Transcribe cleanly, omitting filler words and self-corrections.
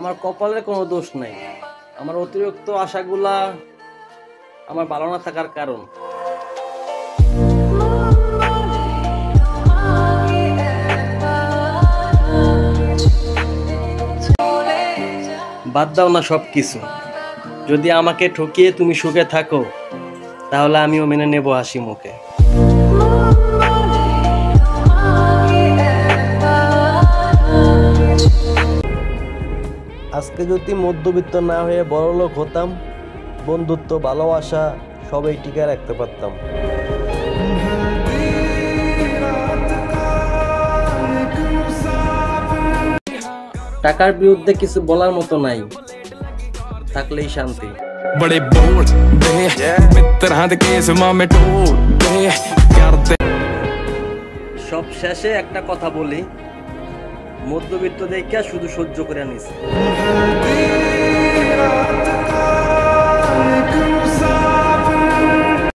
আমার কপালের কোনো দোষ নাই, আমার অতিরিক্ত আশাগুলা আমার ভালো না থাকার কারণ। বাদ দাও না সব কিছু, যদি আমাকে ঠকিয়ে তুমি সুখে থাকো তাহলে আমিও মেনে নেব হাসি মুখে। আজকে যদি মধ্যবিত্ত না হয়ে বড়লোক হতাম, বন্ধুত্ব ভালোবাসা সবই টিকে রাখতে পারতাম। টাকার বিরুদ্ধে কিছু বলার মতো নাই, থাকলেই শান্তি। बड़े बोल दे मित्र हाथ केस मामे टोल दे करते। সব শেষে একটা কথা বলি, মধ্যবিত্ত দেখিয়া শুধু সহ্য করে নিছে।